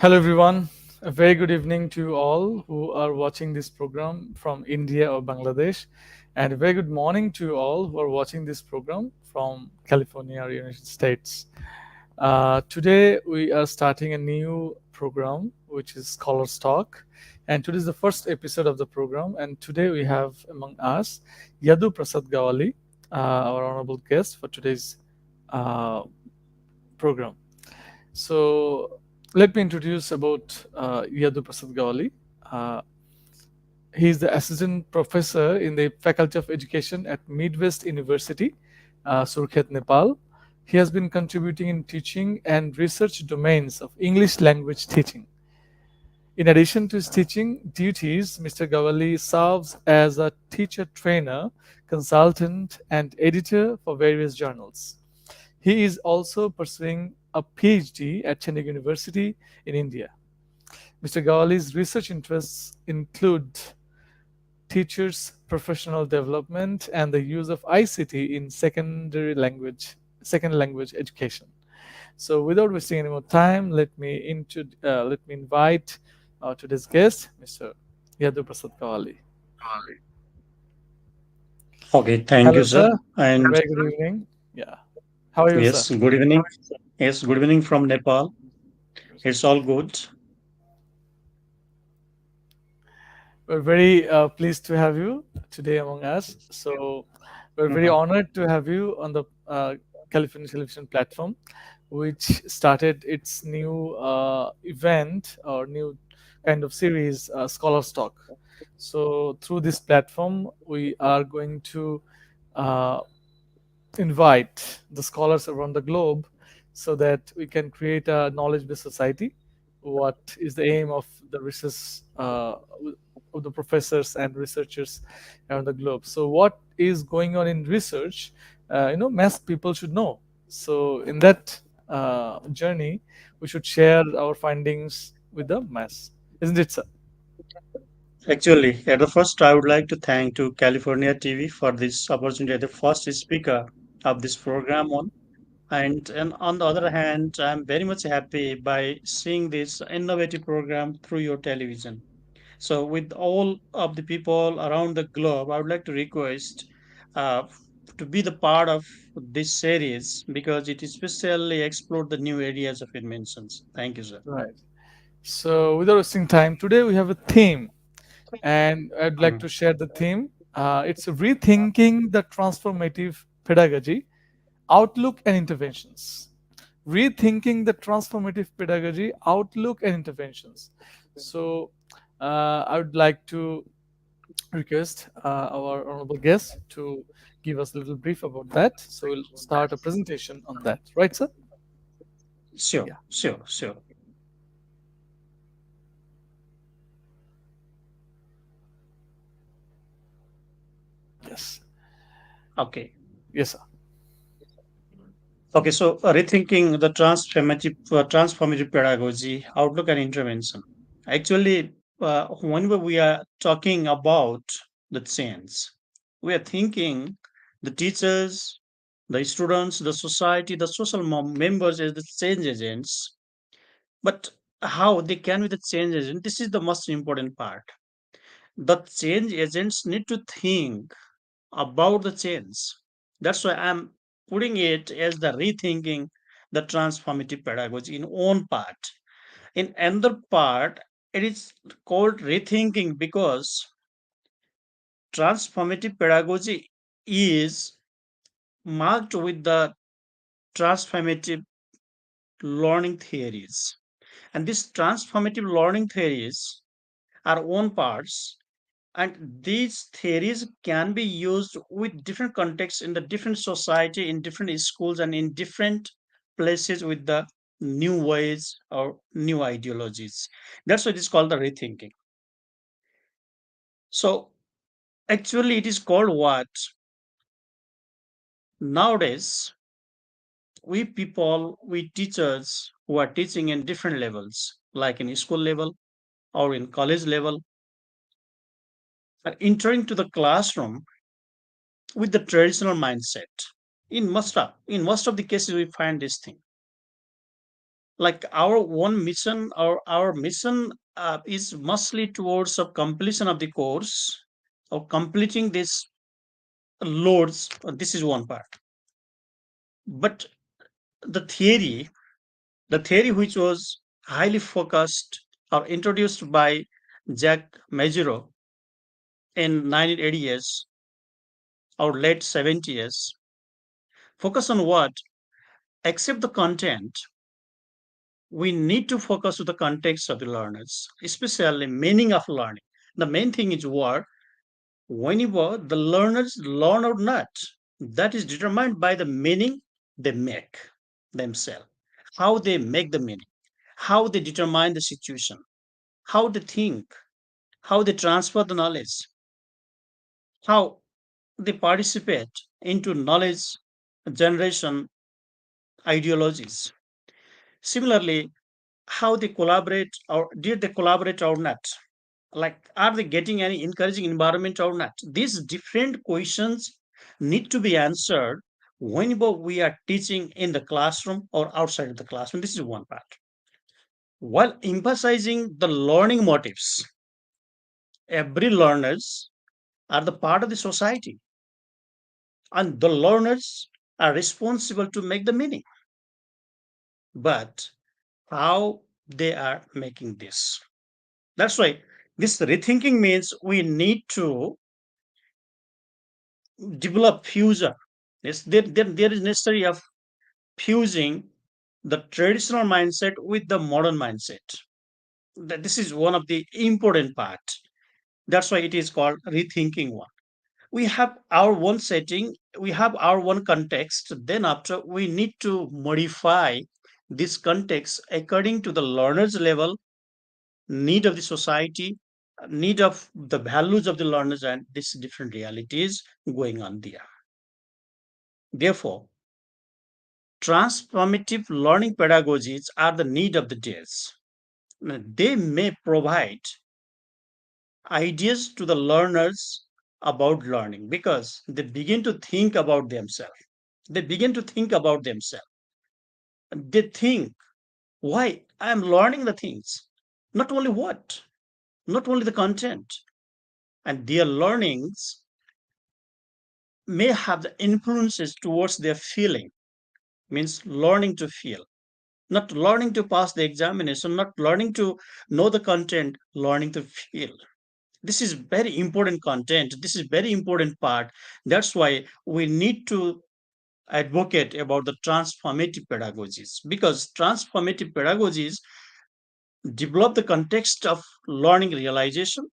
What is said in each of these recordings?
Hello, everyone. A very good evening to all who are watching this program from India or Bangladesh, and a very good morning to all who are watching this program from California or United States. Today, we are starting a new program, which is Scholars Talk, and today is the first episode of the program. And today, we have among us Yadu Prasad Gyawali, our honorable guest for today's uh, program. So let me introduce about Yadu Prasad Gyawali. Uh, he is the assistant professor in the Faculty of Education at Midwest University, Surkhet, Nepal. He has been contributing in teaching and research domains of English language teaching. In addition to his teaching duties, Mr. Gyawali serves as a teacher trainer, consultant, and editor for various journals. He is also pursuing a PhD at Chennai University in India. Mr. Gyawali's research interests include teachers' professional development and the use of ICT in second language education. So, without wasting any more time, let me invite today's guest, Mr. Yadu Prasad Gyawali. Okay, thank Hello, you, sir. sir. And Very good evening. Yeah. How are you, sir? yes, good evening. Yes, good evening from Nepal. It's all good. We're very pleased to have you today among us. So we're very Mhm. honored to have you on the California Television platform, which started its new event or new kind of series, Scholars Talk. So through this platform, we are going to uh, invite the scholars around the globe so that we can create a knowledge-based society. What is the aim of the research of the professors and researchers around the globe? So, what is going on in research? Mass people should know. So, in that journey, we should share our findings with the mass, isn't it, sir? Actually, at the first, I would like to thank to California TV for this opportunity as the first speaker of this program on. And on the other hand, I'm very much happy by seeing this innovative program through your television. So, with all of the people around the globe, I would like to request uh, to be the part of this series because it especially explored the new areas of inventions. Thank you, sir. Right. So, without wasting time, today we have a theme and I'd like Mhm. to share the theme. It's rethinking the transformative pedagogy, outlook and interventions. Rethinking the transformative pedagogy, outlook and interventions. So, I would like to request our honorable guest to give us a little brief about that. So, we'll start a presentation on that. Right, sir? Sure, Yeah. sure, sure. Yes. Okay. Yes, sir. Okay, so rethinking the transformative pedagogy, outlook and intervention. Actually, whenever we are talking about the change, we are thinking the teachers, the students, the society, the social members as the change agents. But how they can be the change agent? This is the most important part. The change agents need to think about the change. That's why I'm putting it as the rethinking the transformative pedagogy in one part. In another part, it is called rethinking because transformative pedagogy is marked with the transformative learning theories. And these transformative learning theories are one parts, and these theories can be used with different contexts in the different society, in different schools, and in different places with the new ways or new ideologies. That's what is called the rethinking. So actually it is called what nowadays we teachers who are teaching in different levels, like in school level or in college level, are entering to the classroom with the traditional mindset. In most of the cases we find this thing, like our one mission, our mission is mostly towards of completion of the course or completing this loads. This is one part, but the theory the theory which was highly focused or introduced by Jack Majuro in 1980s or late 70s focus on what, except the content, we need to focus on the context of the learners, especially meaning of learning. The main thing is what, whenever the learners learn or not, that is determined by the meaning they make themselves, how they make the meaning, how they determine the situation, how they think, how they transfer the knowledge, how they participate into knowledge generation ideologies. Similarly, how they collaborate or did they collaborate or not? Like, are they getting any encouraging environment or not? These different questions need to be answered whenever we are teaching in the classroom or outside of the classroom. This is one part. While emphasizing the learning motives, every learners are the part of the society and the learners are responsible to make the meaning. But how they are making this? That's why this rethinking means we need to develop fusion. Yes, there is necessary of fusing the traditional mindset with the modern mindset. This is one of the important part. That's why it is called rethinking one. We have our one setting, we have our one context. Then after we need to modify this context according to the learner's level, need of the society, need of the values of the learners, and these different realities going on there. Therefore, transformative learning pedagogies are the need of the days. They may provide ideas to the learners about learning because they begin to think about themselves. They begin to think about themselves. They think, why I am learning the things, not only what, not only the content, and their learnings may have the influences towards their feeling, means learning to feel, not learning to pass the examination, not learning to know the content, learning to feel. This is very important content. This is very important part. That's why we need to advocate about the transformative pedagogies because transformative pedagogies develop the context of learning realization,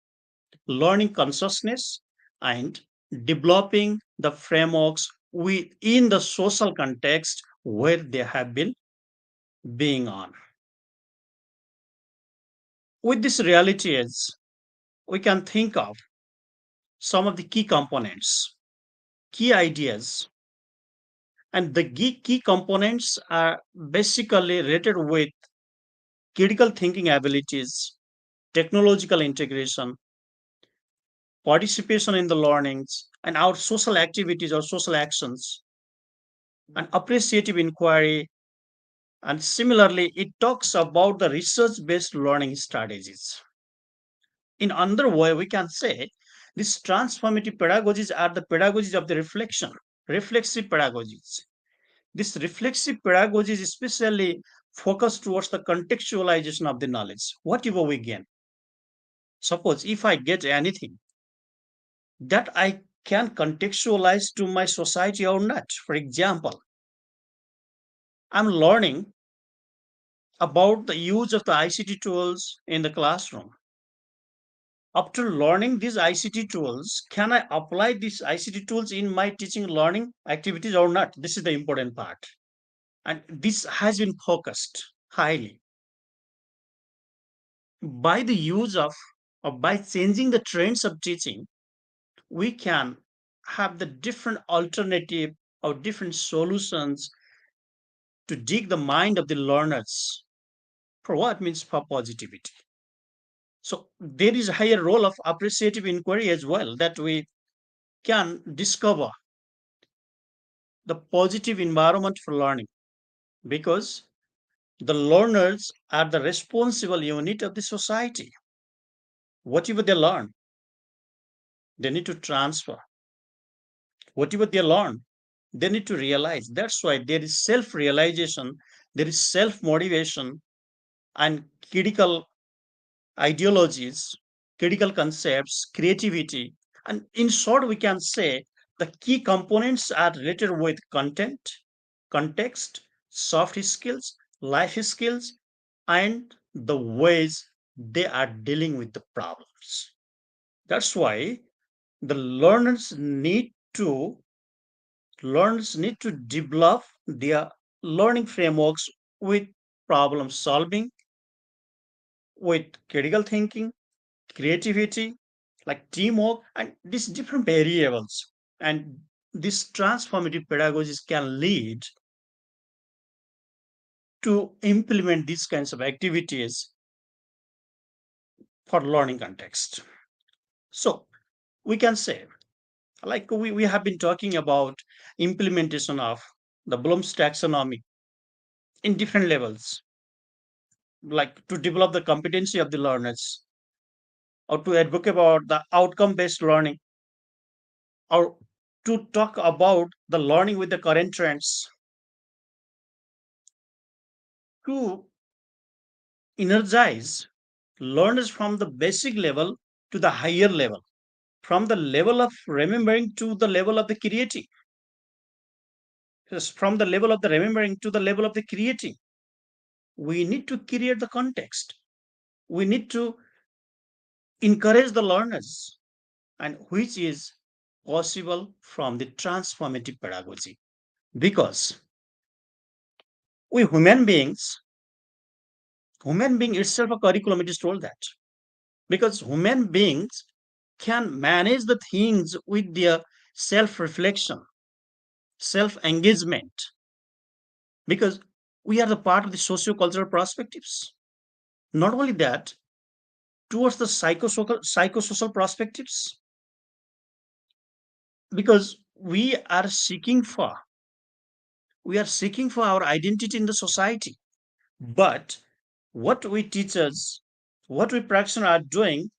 learning consciousness, and developing the frameworks within the social context where they have been being on. With this reality as we can think of some of the key components, key ideas, and the key components are basically related with critical thinking abilities, technological integration, participation in the learnings, and our social activities or social actions, and appreciative inquiry. And similarly, it talks about the research based learning strategies. In another way, we can say these transformative pedagogies are the pedagogies of the reflection, reflexive pedagogies. This reflexive pedagogy is especially focused towards the contextualization of the knowledge, whatever we gain. Suppose if I get anything that I can contextualize to my society or not. For example, I'm learning about the use of the ICT tools in the classroom. After learning these ICT tools, can I apply these ICT tools in my teaching learning activities or not? This is the important part. And this has been focused highly by the use of, or by changing the trends of teaching. We can have the different alternative or different solutions to dig the mind of the learners for what means for positivity. So there is a higher role of appreciative inquiry as well, that we can discover the positive environment for learning because The learners are the responsible unit of the society. Whatever they learn, they need to transfer. Whatever they learn, they need to realize. That's why there is self realization, there is self motivation, and critical ideologies, critical concepts, creativity. And in short, we can say the key components are related with content, context, soft skills, life skills, and the ways they are dealing with the problems. That's why the learners need to develop their learning frameworks with problem solving, with critical thinking, creativity, like teamwork, and these different variables. And these transformative pedagogies can lead to implement these kinds of activities for learning context. So we can say, like we have been talking about implementation of the Bloom's taxonomy in different levels, like to develop the competency of the learners, or to advocate about the outcome based learning, or to talk about the learning with the current trends, to energize learners from the basic level to the higher level, from the level of remembering to the level of the creating. Yes, from the level of the remembering to the level of the creating. We need to create the context. We need to encourage the learners, and which is possible from the transformative pedagogy. Because we human being itself a curriculum, it is told that. Because human beings can manage the things with their self reflection, self engagement, because we are the part of the socio cultural perspectives. Not only that, towards the psychosocial perspectives, because we are seeking for our identity in the society. But what we teachers, what we practitioners are doing,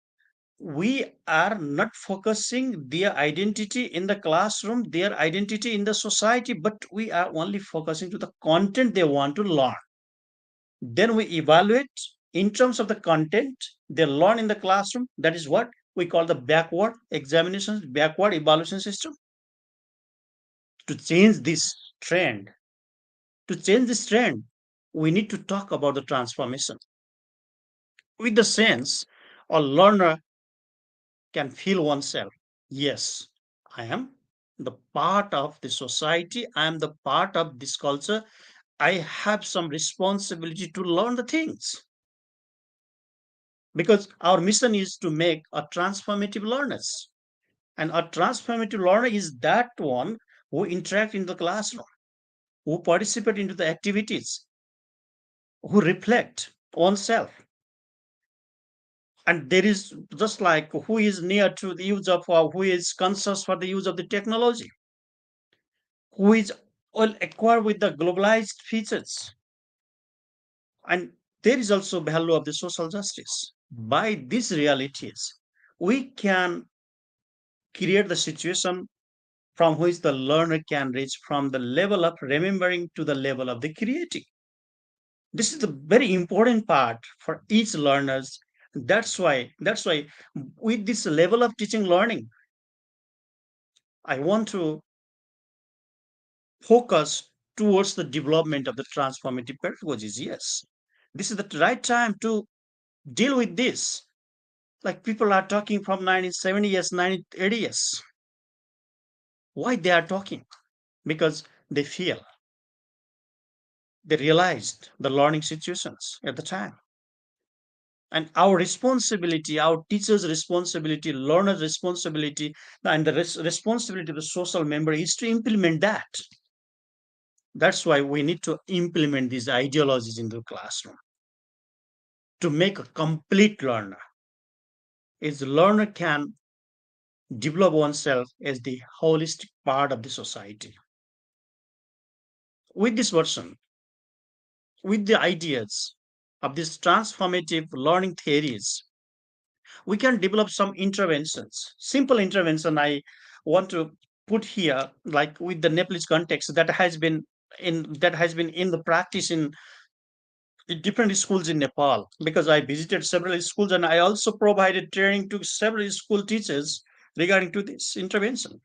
we are not focusing their identity in the classroom, their identity in the society, but we are only focusing to the content they want to learn. Then we evaluate in terms of the content they learn in the classroom. That is what we call the backward examinations, backward evaluation system. To change this trend, to change this trend, we need to talk about the transformation with the sense a learner can feel oneself. Yes, I am the part of the society, I am the part of this culture. I have some responsibility to learn the things, because our mission is to make a transformative learners. And a transformative learner is that one who interact in the classroom, who participate into the activities, who reflect oneself. And there is just like who is near to the use of, who is conscious for the use of the technology, who is well acquired with the globalized features. And there is also value of the social justice. By these realities, we can create the situation from which the learner can reach from the level of remembering to the level of the creating. This is the very important part for each learners. That's why with this level of teaching learning, I want to focus towards the development of the transformative pedagogies. Yes, this is the right time to deal with this. Like people are talking from 1970 years, 1980 years. Why they are talking? Because they feel, they realized the learning situations at the time. And our responsibility, our teachers' responsibility, learners' responsibility, and the responsibility of the social member is to implement that. That's why we need to implement these ideologies in the classroom to make a complete learner. Is the learner can develop oneself as the holistic part of the society. With this version, with the ideas of these transformative learning theories, we can develop some interventions. Simple intervention I want to put here, like with the Nepalese context that has been in the practice in different schools in Nepal, because I visited several schools and I also provided training to several school teachers regarding to this intervention.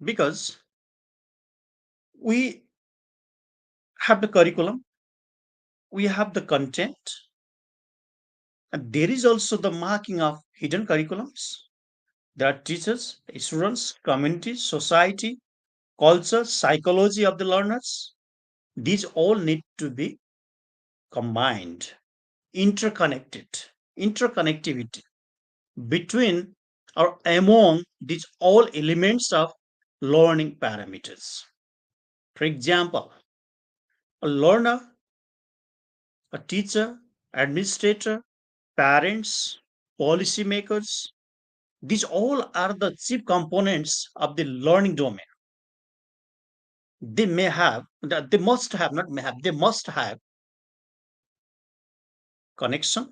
Because we have the curriculum, we have the content, and there is also the marking of hidden curriculums. There are teachers, students, community, society, culture, psychology of the learners. These all need to be combined, interconnected, interconnectivity between or among these all elements of learning parameters. For example, a learner, a teacher, administrator, parents, policymakers, these all are the chief components of the learning domain. They may have, they must have, not may have, they must have connection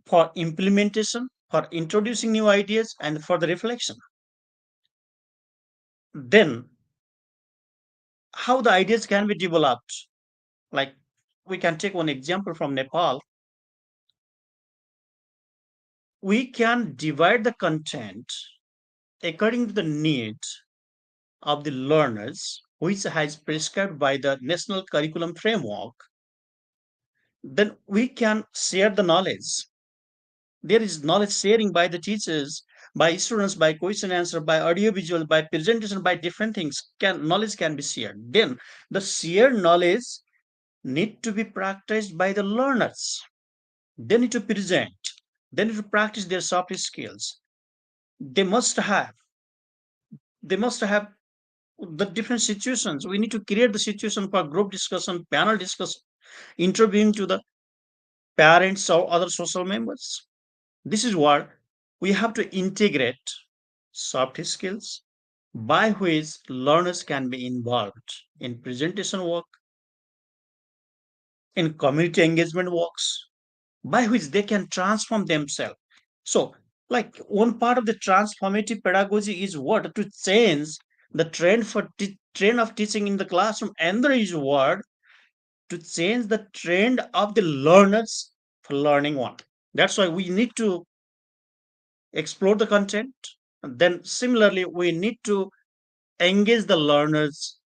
for implementation, for introducing new ideas, and for the reflection. Then, how the ideas can be developed? Like, we can take one example from Nepal. We can divide the content according to the need of the learners, which has prescribed by the National Curriculum Framework. Then we can share the knowledge. There is knowledge sharing by the teachers, by students, by question answer, by audio visual, by presentation, by different things. Knowledge can be shared. Then the shared knowledge need to be practiced by the learners. They need to present. They need to practice their soft skills. They must have. They must have the different situations. We need to create the situation for group discussion, panel discussion, interviewing to the parents or other social members. This is what we have to integrate soft skills by which learners can be involved in presentation work, in community engagement works, by which they can transform themselves. So, like one part of the transformative pedagogy is what to change the trend of teaching in the classroom. Another is what to change the trend of the learners for learning one. That's why we need to explore the content. And then similarly, we need to engage the learners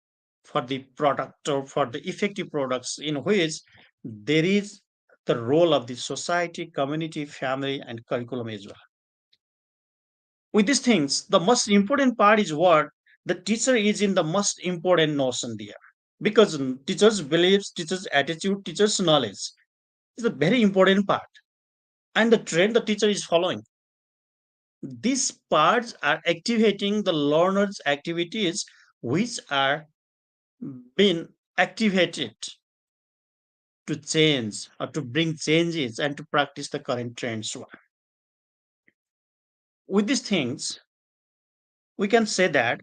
for the product or for the effective products in which there is the role of the society, community, family, and curriculum as well. With these things, the most important part is what the teacher is in the most important notion there. Because teachers' beliefs, teachers' attitude, teachers' knowledge is a very important part. And the trend the teacher is following. These parts are activating the learner's activities, which are being activated to change or to bring changes and to practice the current trends. With these things, we can say that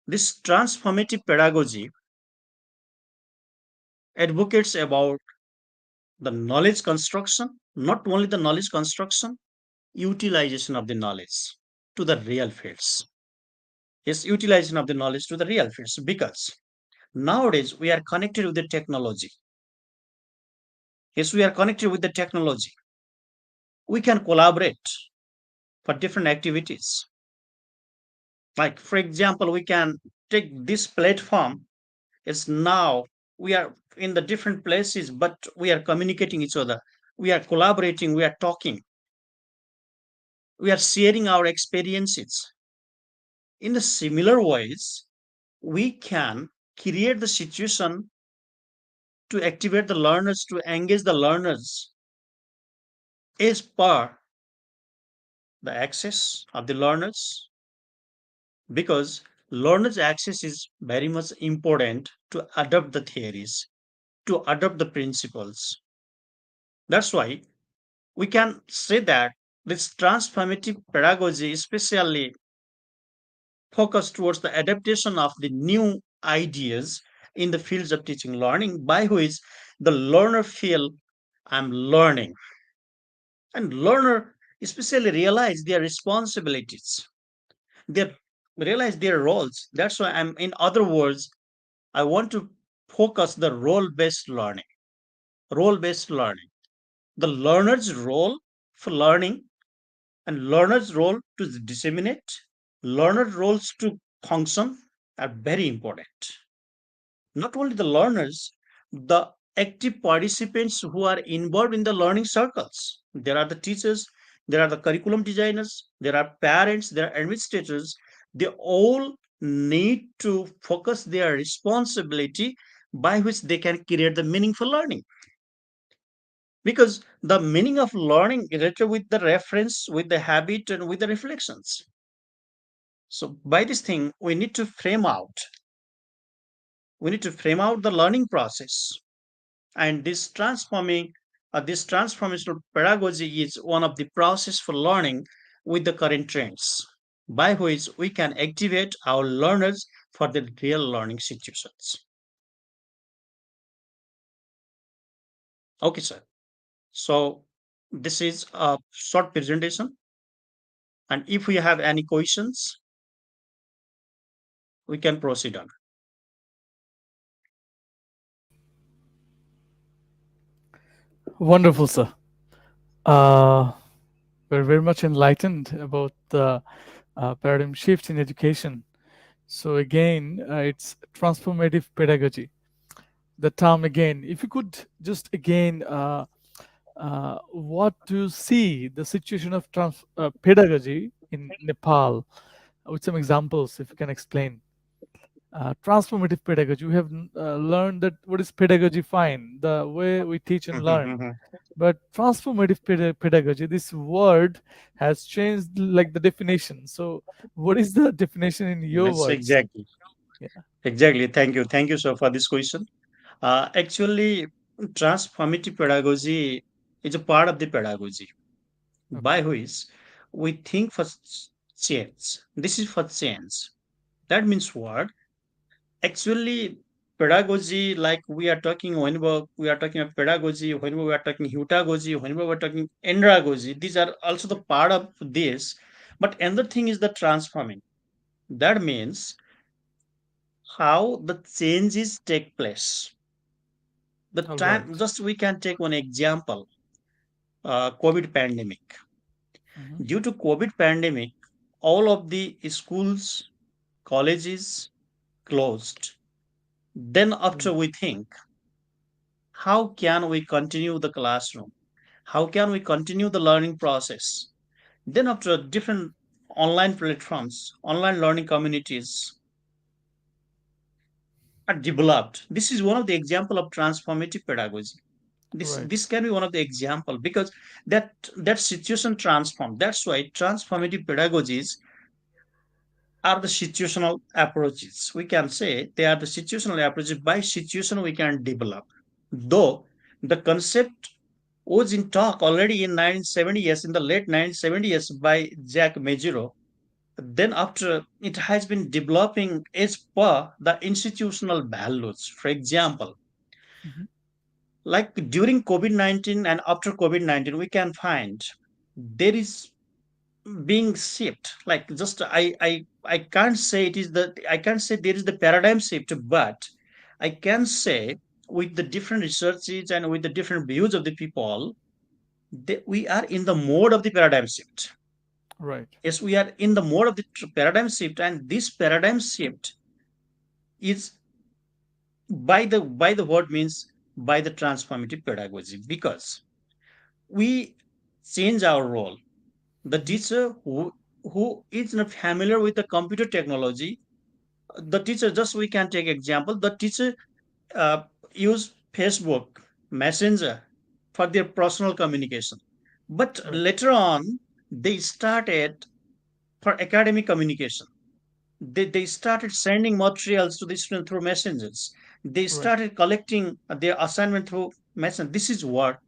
this transformative pedagogy advocates about the knowledge construction, not only the knowledge construction, utilization of the knowledge to the real fields. Yes, utilization of the knowledge to the real fields, because nowadays we are connected with the technology. Yes, we are connected with the technology. We can collaborate for different activities. Like, for example, we can take this platform. It's now we are in the different places, but we are communicating each other. We are collaborating. We are talking. We are sharing our experiences. In the similar ways, we can create the situation to activate the learners, to engage the learners as per the access of the learners, because learners' access is very much important to adopt the theories, to adopt the principles. That's why we can say that this transformative pedagogy especially focused towards the adaptation of the new ideas in the fields of teaching learning by which the learner feel I'm learning, and learner especially realize their responsibilities, they realize their roles. That's why I'm, in other words, I want to focus the role-based learning. Role-based learning. The learner's role for learning and learner's role to disseminate, learner's roles to function are very important. Not only the learners, the active participants who are involved in the learning circles. There are the teachers, there are the curriculum designers, there are parents, there are administrators. They all need to focus their responsibility by which they can create the meaningful learning. Because the meaning of learning is related with the reference, with the habit, and with the reflections. So by this thing, we need to frame out the learning process, and this transformational pedagogy is one of the process for learning with the current trends by which we can activate our learners for the real learning situations. Okay, sir. So this is a short presentation, and if we have any questions, we can proceed on. Wonderful, sir. Uh, we're very much enlightened about the paradigm shift in education. So again, it's transformative pedagogy. The term again, if you could just again, what do you see the situation of pedagogy in Nepal with some examples, if you can explain. Transformative pedagogy. We have learned that what is pedagogy, fine, the way we teach and learn. But transformative pedagogy, this word has changed like the definition. So, what is the definition in your Yes, words? exactly. Yeah. Exactly. Thank you, sir, for this question. Actually, transformative pedagogy is a part of the pedagogy by Okay. which we think for change. This is for change. That means what? Actually, pedagogy, like we are talking whenever we are talking about pedagogy, whenever we are talking heutagogy, whenever we are talking andragogy, these are also the part of this. But another thing is the transforming. That means how the changes take place. The All time, right. just we can take one example, COVID pandemic. Mm-hmm. Due to COVID pandemic, all of the schools, colleges closed. Then after Right. we think, how can we continue the classroom? How can we continue the learning process? Then after different online platforms, online learning communities are developed. This is one of the example of transformative pedagogy. Right. This can be one of the example because that situation transformed. That's why transformative pedagogies are the situational approaches. We can say they are the situational approaches. By situation we can develop. Though the concept was in talk already in 1970s, in the late 1970s by Jack Majiro. Then after it has been developing as per the institutional values. For example, Mm-hmm. like during COVID-19 and after COVID-19, we can find there is being shift. Like just I can't say it is the I can't say there is the paradigm shift, but I can say with the different researches and with the different views of the people, we are in the mode of the paradigm shift. Right. Yes, we are in the mode of the paradigm shift, and this paradigm shift is by the word means by the transformative pedagogy because we change our role. The Mm-hmm. teacher who is not familiar with the computer technology, the teacher, just we can take example, the teacher uh, use Facebook Messenger for their personal communication, but Right. later on they started for academic communication. They started sending materials to the student through messengers. They Right. started collecting their assignment through messenger. This is what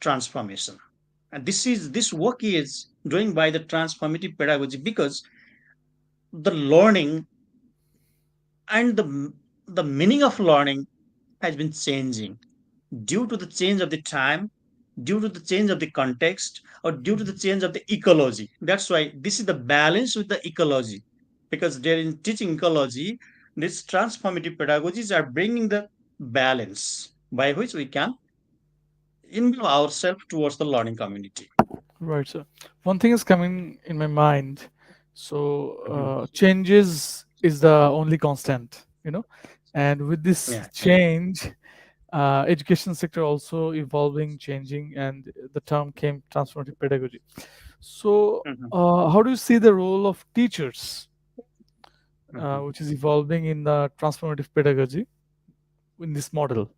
transformation, and this work is doing by the transformative pedagogy because the learning and the meaning of learning has been changing due to the change of the time, due to the change of the context, or due to the Mhm. change of the ecology. That's why this is the balance with the ecology, because they're in teaching ecology. These transformative pedagogies are bringing the balance by which we can involve ourselves towards the learning community. Right. So one thing is coming in my mind. Mhm. So changes is the only constant, and with Yeah. this change, education sector also evolving, changing, and the term came transformative pedagogy. So Mhm. how do you see the role of teachers, Mhm. which is evolving in the transformative pedagogy in this model?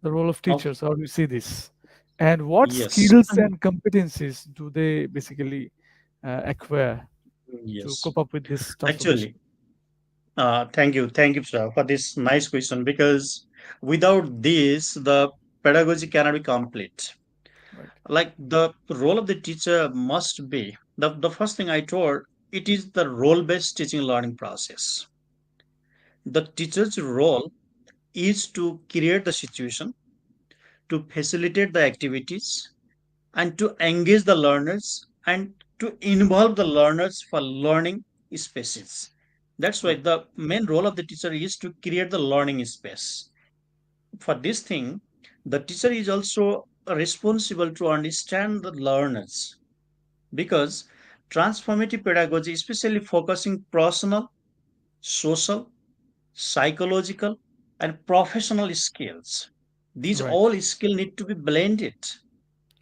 The role of Okay. teachers, how do you see this? And what Yes. skills and competencies do they basically acquire to Yes. cope up with this transformation? Actually, thank you, sir, for this nice question. Because without this, the pedagogy cannot be complete. Right, Like the role of the teacher must be the first thing I told. It is the role-based teaching learning process. The teacher's role is to create the situation, to facilitate the activities, and to engage the learners and to involve the learners for learning spaces. That's why right, the main role of the teacher is to create the learning space. For this thing, the teacher is also responsible to understand the learners, because transformative pedagogy, especially focusing personal, social, psychological, and professional skills. These right, all skills need to be blended.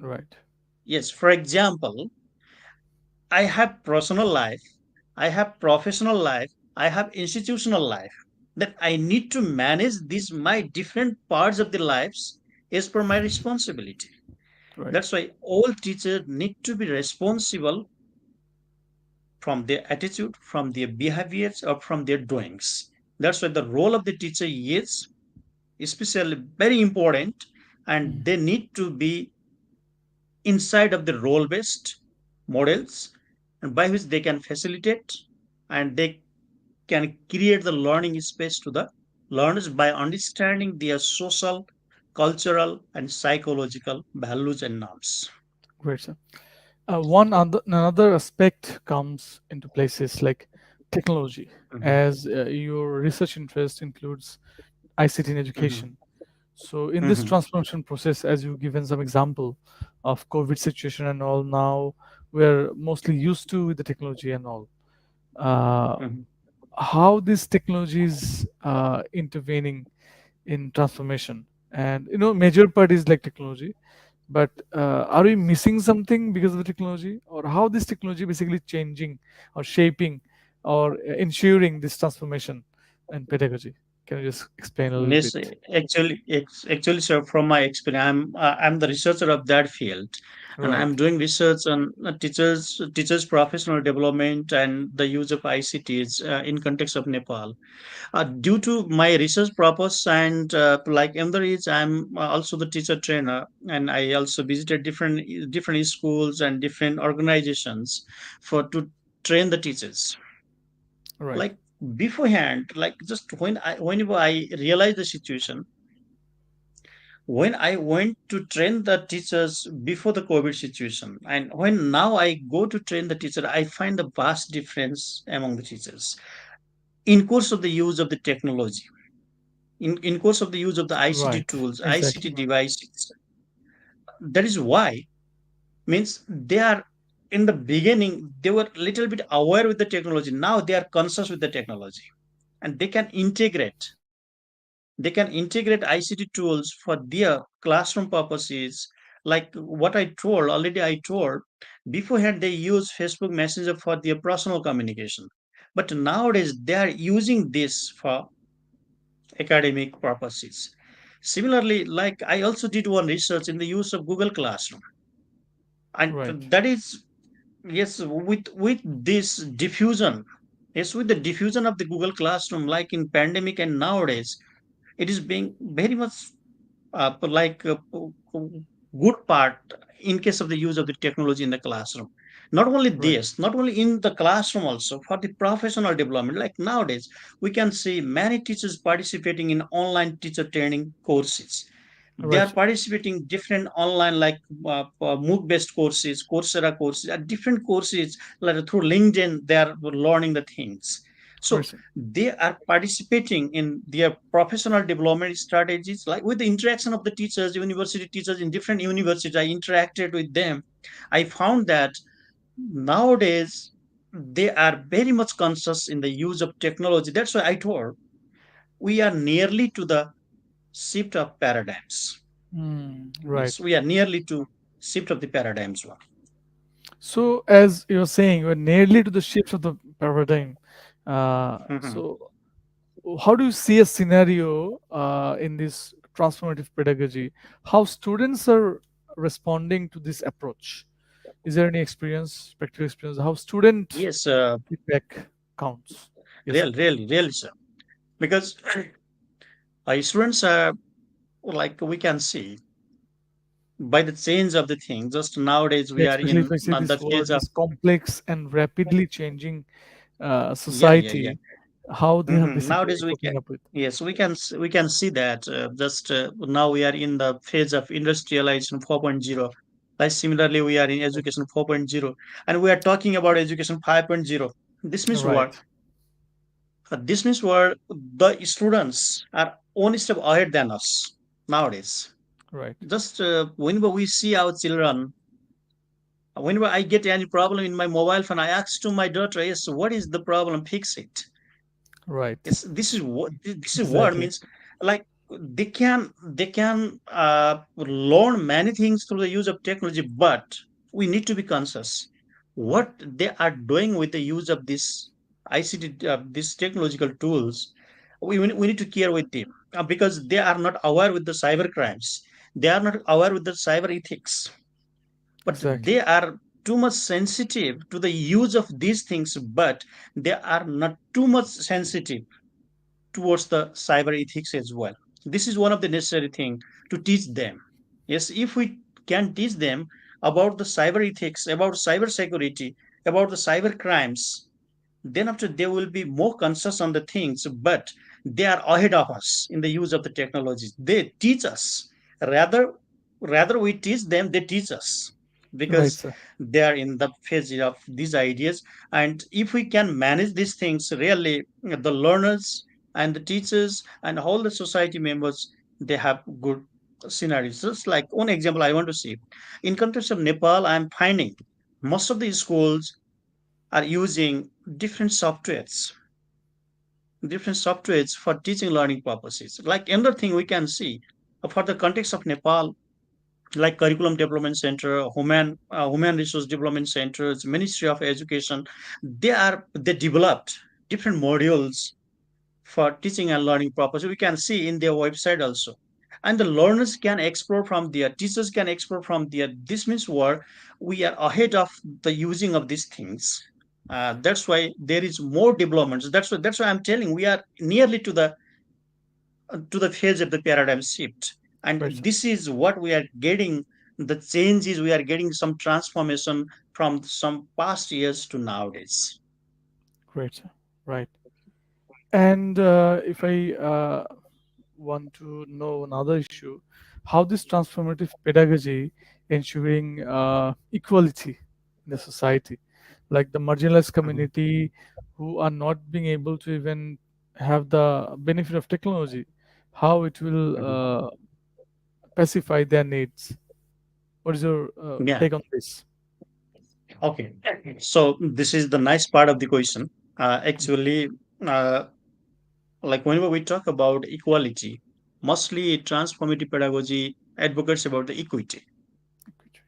right, Yes, for example, I have personal life, I have professional life, I have institutional life. That I need to manage these my different parts of the lives as per my responsibility. right, That's why all teachers need to be responsible from their attitude, from their behaviors, or from their doings. That's why the role of the teacher is especially very important, and mhm, they need to be inside of the role based models, and by which they can facilitate and they can create the learning space to the learners by understanding their social, cultural, and psychological values and norms. great, sir. One other another aspect comes into places like technology, Mhm, as your research interest includes ICT in mhm, education. So in this mhm, transformation process, as you've given some example of COVID situation and all, now we're mostly used to with the technology and all. Uh, mhm. how this technology is intervening in transformation, and major part is like technology, but are we missing something because of the technology, or how this technology basically changing or shaping or ensuring this transformation in pedagogy? Can you just explain a little Yes, bit? actually, sir, from my experience, I'm the researcher of that field, and I'm Right, doing research on teachers professional development and the use of ICTs in context of Nepal. Due to my research purpose and like another is, I'm also the teacher trainer, and I also visited different schools and different organizations for to train the teachers. right, Like beforehand, like just whenever I realized the situation, when I went to train the teachers before the COVID situation, and when now I go to train the teacher, I find the vast difference among the teachers in course of the use of the technology, in course of the use of the ICT right, tools, ICT exactly, devices. That is why, means they are, in the beginning they were little bit aware with the technology. Now they are conscious with the technology, and they can integrate ICT tools for their classroom purposes. Like what I told beforehand, they use Facebook Messenger for their personal communication, but nowadays they are using this for academic purposes. Similarly, like I also did one research in the use of Google Classroom, and right, that is, yes, with this diffusion, yes, with the diffusion of the Google Classroom, like in pandemic and nowadays, it is being very much good part in case of the use of the technology in the classroom. Not only Right. this, not only in the classroom, also for the professional development. Like nowadays, we can see many teachers participating in online teacher training courses. They Right, are sir. participating different online like MOOC based courses, Coursera courses, different courses like through LinkedIn. They are learning the things. Right, So sir. they are participating in their professional development strategies, like with the interaction of the teachers, university teachers in different universities. I interacted with them. I found that nowadays they are very much conscious in the use of technology. That's why I told we are nearly to the shift of paradigms. Right. Yes, we are nearly to shift of the paradigms one. So, as you're saying, we're nearly to the shifts of the paradigm. Mhm. So, how do you see a scenario in this transformative pedagogy? How students are responding to this approach? Is there any experience, practical experience, how student Yes, feedback counts? Yes, sir. really, sir. Because students are like we can see by the change of the thing. Just nowadays Yeah, we are especially in if I say the this phase word, of this complex and rapidly changing yeah. society, how they have basically Nowadays we can coping up with. yes we can see that just now we are in the phase of industrialization 4.0. Like similarly we are in Right. education 4.0, and we are talking about education 5.0. This means what? Right. This means what? The students are one step ahead than us nowadays. Right. Just whenever we see our children, whenever I get any problem in my mobile phone, I ask to my daughter, yes, what is the problem? Fix it. Right. It's this is what Exactly. means, like they can learn many things through the use of technology, but we need to be conscious what they are doing with the use of this ICT, these technological tools. We need to care with them because they are not aware with the cyber crimes. They are not aware with the cyber ethics, but Exactly. they are too much sensitive to the use of these things, but they are not too much sensitive towards the cyber ethics as well. This is one of the necessary thing to teach them. Yes, if we can teach them about the cyber ethics, about cyber security, about the cyber crimes, then after they will be more conscious on the things, but they are ahead of us in the use of the technologies. They teach us. Rather rather we teach them, they teach us, Right, because sir. they are in the phase of these ideas. And if we can manage these things really, the learners and the teachers and all the society members, they have good scenarios. Just like one example I want to see, in countries of Nepal, I am finding most of the schools are using different softwares different softwares for teaching learning purposes. Like another thing we can see, for the context of Nepal, like curriculum development center, human resource development centers, Ministry of Education, they developed different modules for teaching and learning purposes. We can see in their website also, and the learners can explore from there, teachers can explore from there. This means what? We are ahead of the using of these things. That's why there is more developments. That's why I'm telling we are nearly to the phase of the paradigm shift, and Right, sir. this is what we are getting. The change is we are getting some transformation from some past years to nowadays. Great, sir. Right. And if I want to know another issue, how this transformative pedagogy ensuring equality in the society, like the marginalized Mhm. community who are not being able to even have the benefit of technology, how it will Mhm. pacify their needs. What is your Yeah. take on this? Okay. So this is the nice part of the question. Actually, uh, like whenever we talk about equality, mostly transformative pedagogy advocates about the equity.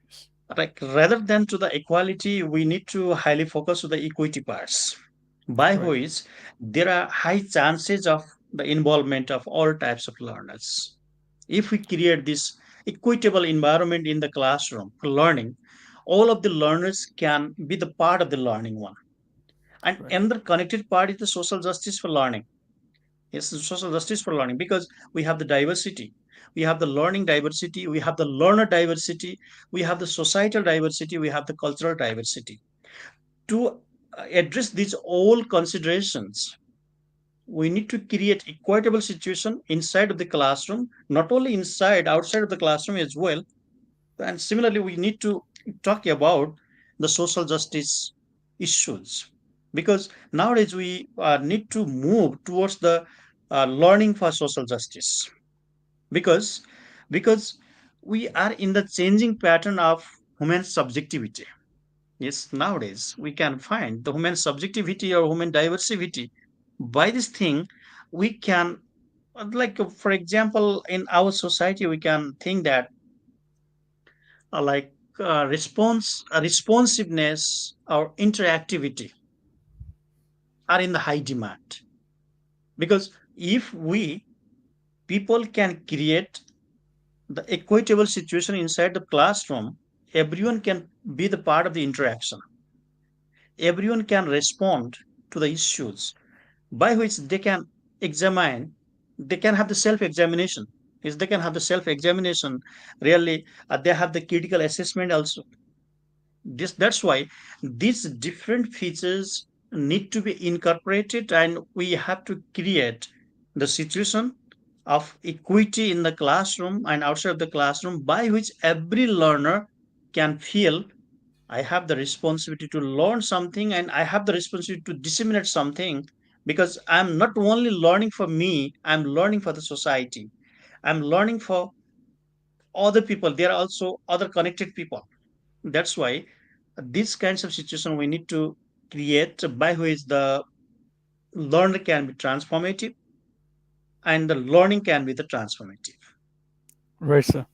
Yes. Like rather than to the equality, we need to highly focus on the equity parts, by Right. which there are high chances of the involvement of all types of learners. If we create this equitable environment in the classroom for learning, all of the learners can be the part of the learning one. And Right. another connected part is the social justice for learning. Yes, social justice for learning, because we have the diversity. we have the learning diversity, we have the learner diversity, we have the societal diversity, we have the cultural diversity. To address these all considerations, we need to create equitable situation inside of the classroom, not only inside, outside of the classroom as well. And similarly, we need to talk about the social justice issues, because nowadays we need to move towards the learning for social justice, because because we are in the changing pattern of human subjectivity. Yes, nowadays we can find the human subjectivity or human diversity. By this thing, we can, like, for example, in our society, we can think that like responsiveness or interactivity are in the high demand, because if we people can create the equitable situation inside the classroom, everyone can be the part of the interaction, everyone can respond to the issues, by which they can examine, they can have the self examination. Is they can have the self examination, really, they have the critical assessment also. That's why these different features need to be incorporated, and we have to create the situation of equity in the classroom and outside of the classroom, by which every learner can feel I have the responsibility to learn something and I have the responsibility to disseminate something, because I'm not only learning for me, I'm learning for the society. I'm learning for other people. There are also other connected people. That's why these kinds of situation we need to create, by which the learner can be transformative and the learning can be the transformative. Right, sir.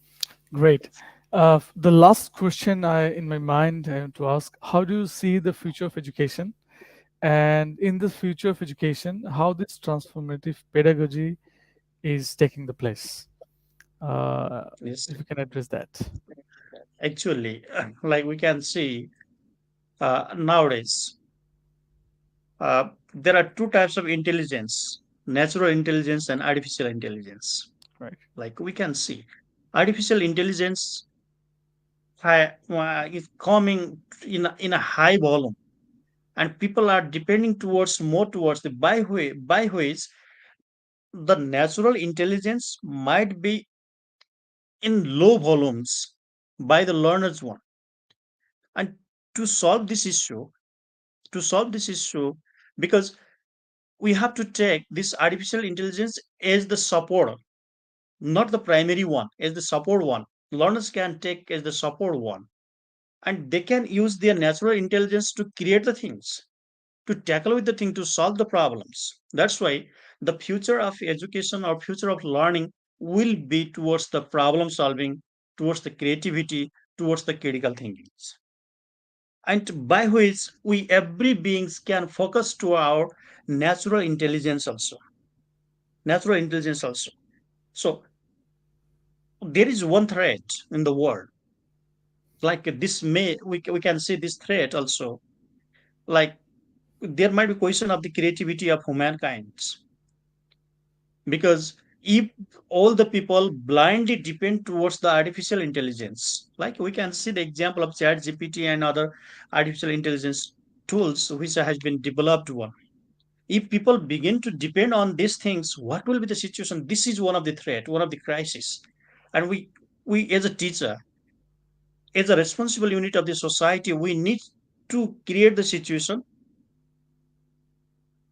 Great. The last question in my mind I want to ask: how do you see the future of education? And in the future of education, how this transformative pedagogy is taking the place? Uh, Yes, if you can address that. actually, like we can see nowadays, there are two types of intelligence: natural intelligence and artificial intelligence. Right. Like we can see, artificial intelligence is coming in a high volume, and people are depending towards more towards the by which the natural intelligence might be in low volumes by the learners one. And to solve this issue, to solve this issue, because we have to take this artificial intelligence as the support, not the primary one, as the support one. Learners can take as the support one, and they can use their natural intelligence to create the things, to tackle with the thing, to solve the problems. That's why the future of education or future of learning will be towards the problem solving, towards the creativity, towards the critical thinking, and by which we every beings can focus to our natural intelligence also, natural intelligence also. So there is one threat in the world, like this may we can see this threat also, like there might be question of the creativity of humankind, because if all the people blindly depend towards the artificial intelligence, like we can see the example of chat gpt and other artificial intelligence tools which has been developed one, if people begin to depend on these things, what will be the situation? This is one of the threat, one of the crisis. And we as a teacher, as a responsible unit of the society, we need to create the situation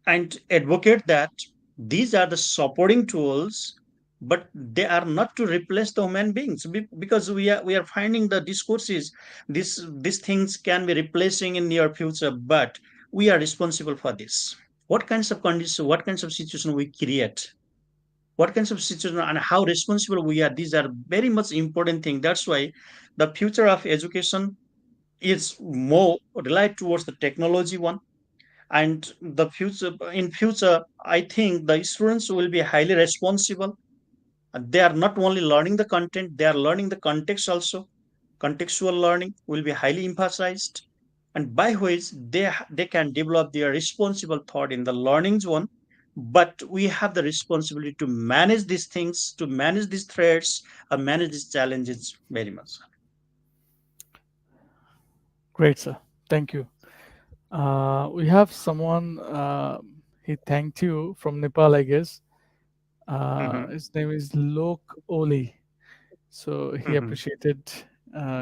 and advocate that these are the supporting tools, but they are not to replace the human beings. Because we are finding the discourses, these things can be replacing in near future, but we are responsible for this. What kinds of conditions, what kinds of situation we create, what kinds of situation and how responsible we are, these are very much important thing. That's why the future of education is more relied towards the technology one. And the future, in future, I think the students will be highly responsible. They are not only learning the content, they are learning the context also. Contextual learning will be highly emphasized, and by which they can develop their responsible thought in the learnings one, but we have the responsibility to manage these things, to manage these threats, and manage these challenges very much. Great, sir. Thank you. We have someone, he thanked you from Nepal, I guess. Hmm. His name is Lok Oli. So he Hmm. appreciated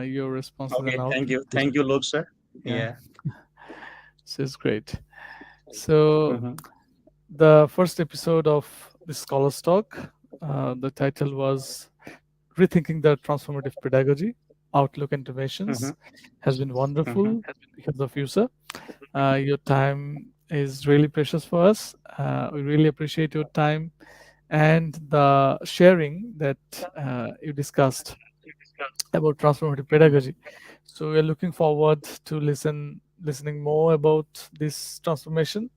your responses Okay, and outlook. thank you, Lok sir. Yeah, Yeah. this is great. So Hmm. the first episode of the Scholars Talk, the title was Rethinking the Transformative Pedagogy, Outlook Hmm. Interventions, has been Hmm. wonderful because of you, sir. Your time is really precious for us. We really appreciate your time and the sharing that you discussed about transformative Hmm. pedagogy. So we are looking forward to listening more about this transformation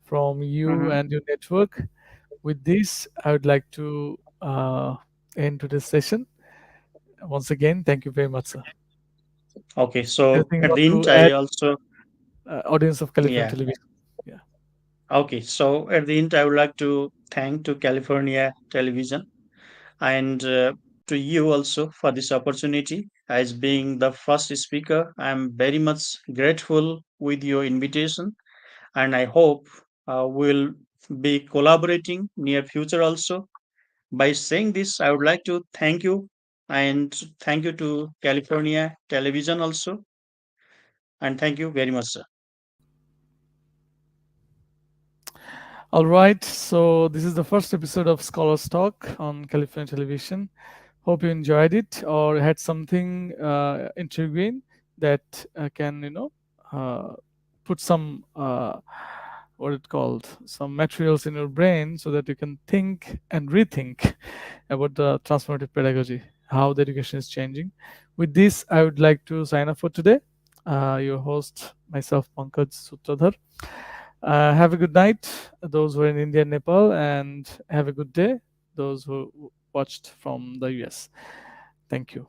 from you Hmm. and your network. With this, I would like to end today's session. Once again, thank you very much, sir. Okay, so Anything you at want the end, to I add, also, audience of California yeah. Television? Yeah. Okay, so at the end, I would like to thank to California Television and to you also for this opportunity. As being the first speaker, I am very much grateful with your invitation, and I hope we'll be collaborating near future also. By saying this, I would like to thank you and thank you to California Television also, and thank you very much, sir. All right. So this is the first episode of Scholars Talk on California Television. Hope you enjoyed it or had something intriguing that can put some what it called some materials in your brain so that you can think and rethink about the transformative pedagogy, how the education is changing. With this, I would like to sign off for today. Your host, myself, Pankaj Sutradhar. Have a good night, those who are in India and Nepal, and have a good day, those who watched from the US. Thank you.